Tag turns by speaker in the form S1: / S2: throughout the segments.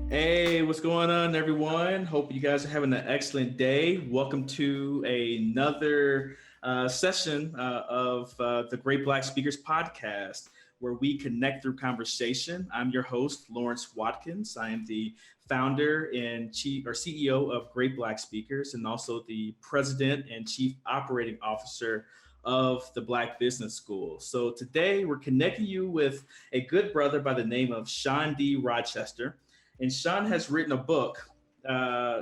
S1: Hey, what's going on, everyone? Hope you guys are having an excellent day. Welcome to another session of the Great Black Speakers podcast, where we connect through conversation. I'm your host, Lawrence Watkins. I am the founder and chief or CEO of Great Black Speakers, and also the president and chief operating officer of the Black Business School. So today, we're connecting you with a good brother by the name of Shawn D Rochester. And Shawn has written a book.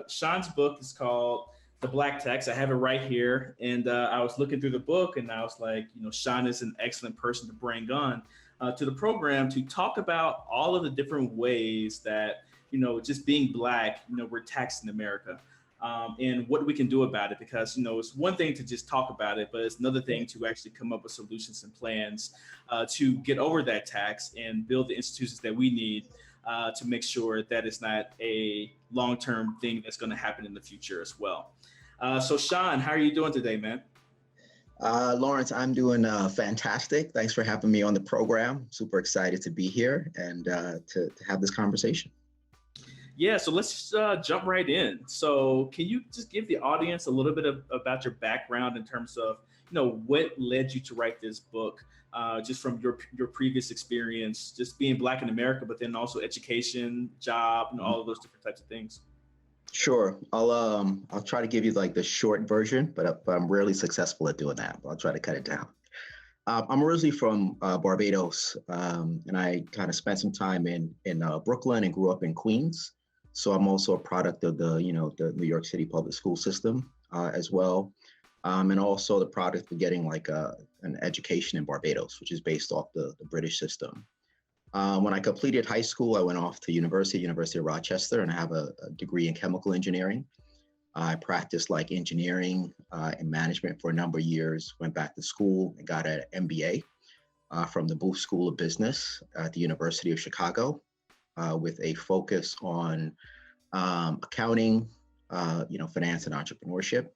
S1: Shawn's book is called The Black Text. I have it right here. And I was looking through the book and I was like, Shawn is an excellent person to bring on to the program to talk about all of the different ways that, just being Black, we're taxed in America. And what we can do about it, because it's one thing to just talk about it, but it's another thing to actually come up with solutions and plans to get over that tax and build the institutions that we need to make sure that it's not a long-term thing that's going to happen in the future as well. So Shawn, how are you doing today, man?
S2: Lawrence, I'm doing fantastic. Thanks for having me on the program. Super excited to be here and to have this conversation.
S1: Yeah, so let's jump right in. So can you just give the audience a little bit about your background in terms of, what led you to write this book, just from your previous experience, just being Black in America, but then also education, job, and all of those different types of things.
S2: Sure. I'll try to give you like the short version, but I'm rarely successful at doing that. But I'll try to cut it down. I'm originally from Barbados, and I kind of spent some time in Brooklyn and grew up in Queens. So I'm also a product of the New York City public school system as well, and also the product of getting like an education in Barbados, which is based off the British system. When I completed high school, I went off to University of Rochester, and I have a degree in chemical engineering. I practiced like engineering and management for a number of years, went back to school and got an MBA from the Booth School of Business at the University of Chicago with a focus on accounting, finance and entrepreneurship.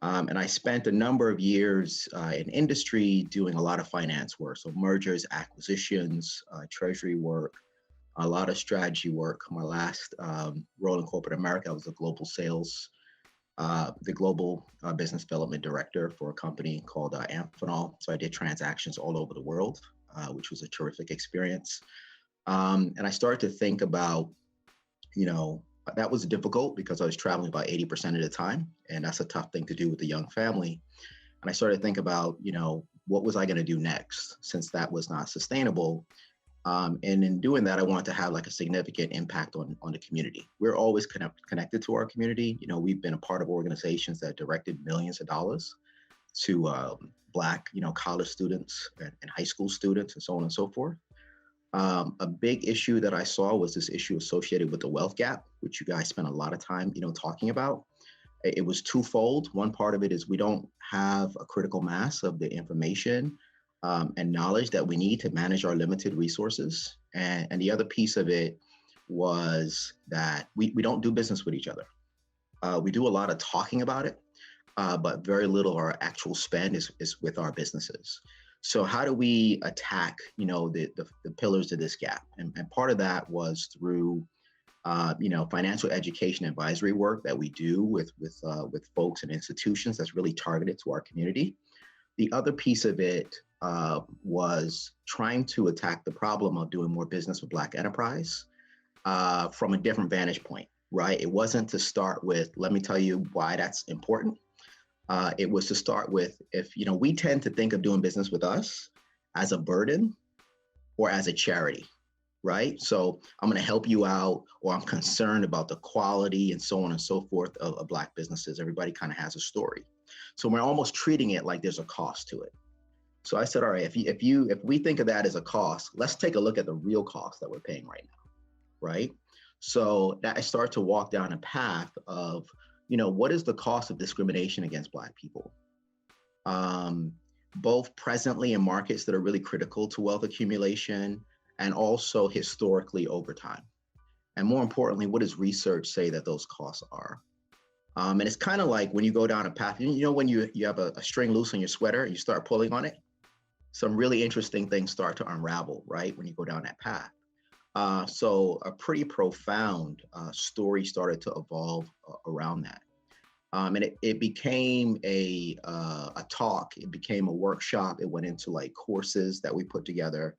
S2: And I spent a number of years in industry doing a lot of finance work. So mergers, acquisitions, treasury work, a lot of strategy work. My last role in corporate America, I was the global business development director for a company called Amphenol. So I did transactions all over the world, which was a terrific experience. And I started to think about, that was difficult because I was traveling about 80% of the time. And that's a tough thing to do with a young family. And I started to think about, what was I going to do next, since that was not sustainable. And in doing that, I wanted to have like a significant impact on the community. We're always connected to our community. We've been a part of organizations that directed millions of dollars to Black, college students and high school students and so on and so forth. A big issue that I saw was this issue associated with the wealth gap, which you guys spent a lot of time, talking about. It was twofold. One part of it is we don't have a critical mass of the information and knowledge that we need to manage our limited resources. And the other piece of it was that we don't do business with each other. We do a lot of talking about it, but very little of our actual spend is with our businesses. So how do we attack, the pillars of this gap? And part of that was through, financial education advisory work that we do with folks and institutions that's really targeted to our community. The other piece of it was trying to attack the problem of doing more business with Black enterprise from a different vantage point, right? It wasn't to start with, let me tell you why that's important. It was to start with, if, we tend to think of doing business with us as a burden or as a charity, right? So I'm going to help you out, or I'm concerned about the quality and so on and so forth of Black businesses. Everybody kind of has a story. So we're almost treating it like there's a cost to it. So I said, all right, if we think of that as a cost, let's take a look at the real cost that we're paying right now, right? So that I start to walk down a path of, what is the cost of discrimination against Black people? Both presently in markets that are really critical to wealth accumulation and also historically over time. And more importantly, what does research say that those costs are? And it's kind of like when you go down a path, when you have a string loose on your sweater and you start pulling on it, some really interesting things start to unravel, right? When you go down that path. So a pretty profound story started to evolve around that. And it became a talk. It became a workshop. It went into like courses that we put together.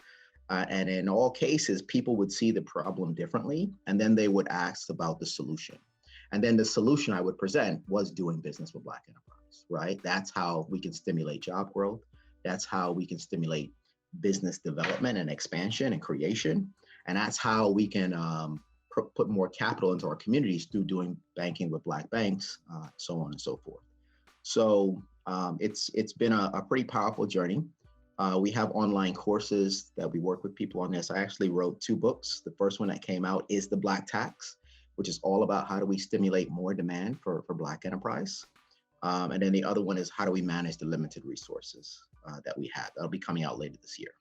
S2: And in all cases, people would see the problem differently, and then they would ask about the solution. And then the solution I would present was doing business with Black enterprise, right? That's how we can stimulate job growth. That's how we can stimulate business development and expansion and creation. And that's how we can put more capital into our communities through doing banking with Black banks, so on and so forth. So it's been a pretty powerful journey. We have online courses that we work with people on this. I actually wrote 2 books. The first one that came out is The Black Tax, which is all about how do we stimulate more demand for Black enterprise. And then the other one is how do we manage the limited resources that we have. That'll be coming out later this year.